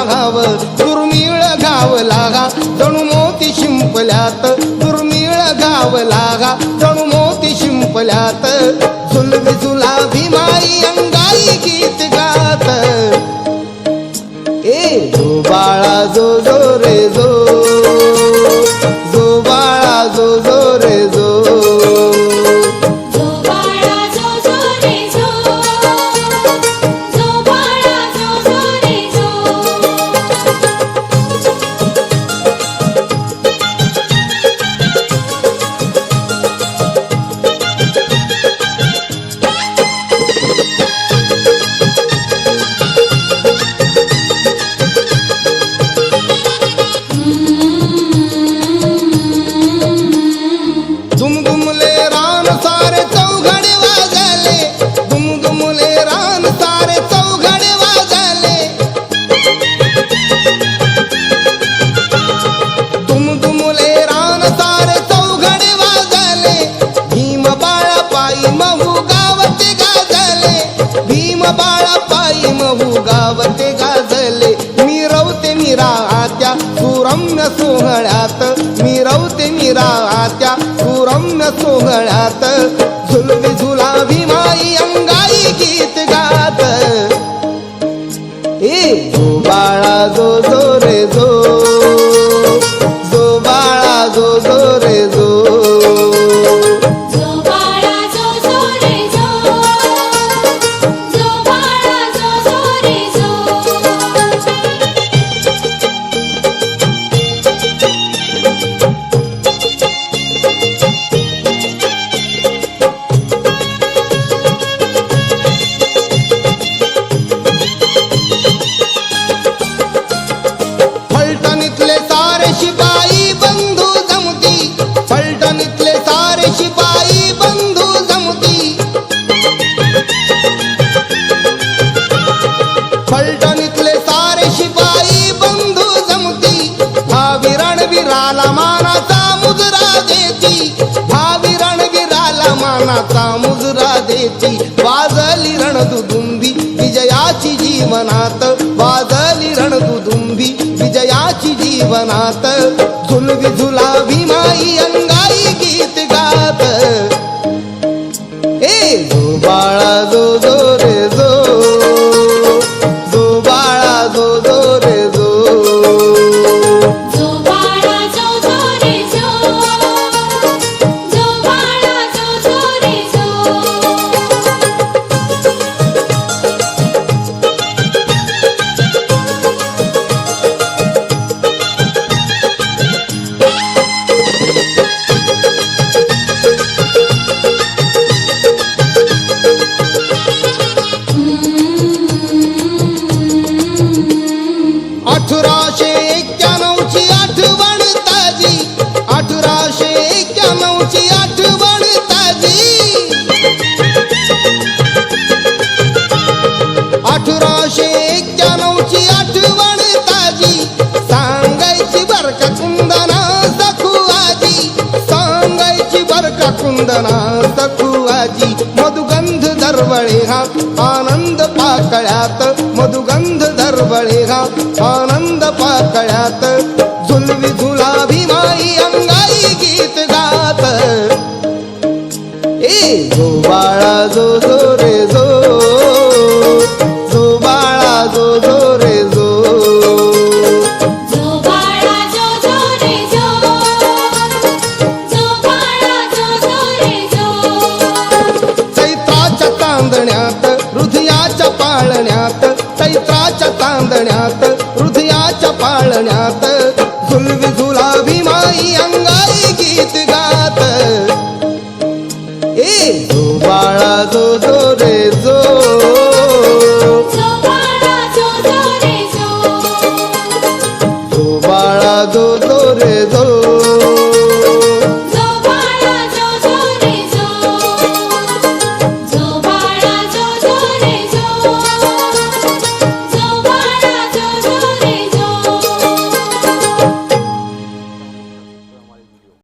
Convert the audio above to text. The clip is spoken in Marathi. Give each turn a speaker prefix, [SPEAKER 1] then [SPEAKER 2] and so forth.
[SPEAKER 1] घाव दुर्मिळ गाव लागा जणू मोती शिंपल्यात दुर्मिळ गाव लागा जणू मोती शिंपल्यात झुलवी झुला भीमाई अंगाई गीत गात ए जो बाळा जो जो रे जो जो बाळा जो जो रे जो दुमदुमले रान सारे चौघडे वाजले दुमदुमले रान सारे चौघडे वाजले दुमदुमले रान सारे चौघडे वाजले भीम बाळा पायी महू गावते गाजले भीम बाळा पायी महू गावते गाजले मिरवते मिरात्या सुरम्य सोहळ्यात मिरवते मिरात्या सुरम्य सोहळ्यात झुलवी झुला भीमाई अंगाई गीत गात ए जो बाळा जो जो रे जो जो बाळा जो जो रे जो फलटणीतले सारे शिपाई बंधू जमती फलटणीतले सारे शिपाई बंधू जमती फलटणीतले सारे शिपाई बंधू जमती भावी रणवीराला मानाचा मुजरा देती भावी रणवीराला मानाचा मुजरा देती वाजली रणदुदुंबी विजयाची जीवनात वाजली रणदुदुंबी विजयाची जीवनात झुलवी झुला भीमाई अंगाई गीत गात ए जो बाळा जो जो रे जो जो बाळा जो जो रे जो अठराशे 91ची आठवण ताजी 1891ची आठवण ताजी 1891ची आठवण ताजी सांगायची बरका कुंदना सखुआजी सांगायची बरका कुंदना सखुआजी मधुगंध दरवळे हा आनंद पाकळ्यात मधुगंध दरवळे हा आनंद पाकळ्यात झुलवी झुला भीमाई अंगाई गीत गात ए जो बाळा जो जो रे जो जो बाळा जो जो रे जो चैत्राच्या चांदण्यात हृदयाच्या पाळण्यात चैत्राच्या चांदण्यात हृदयाच्या पाळण्यात झुलवी झुला भीमाई अंगाई गीत गात ए जो बाळा जो जो रे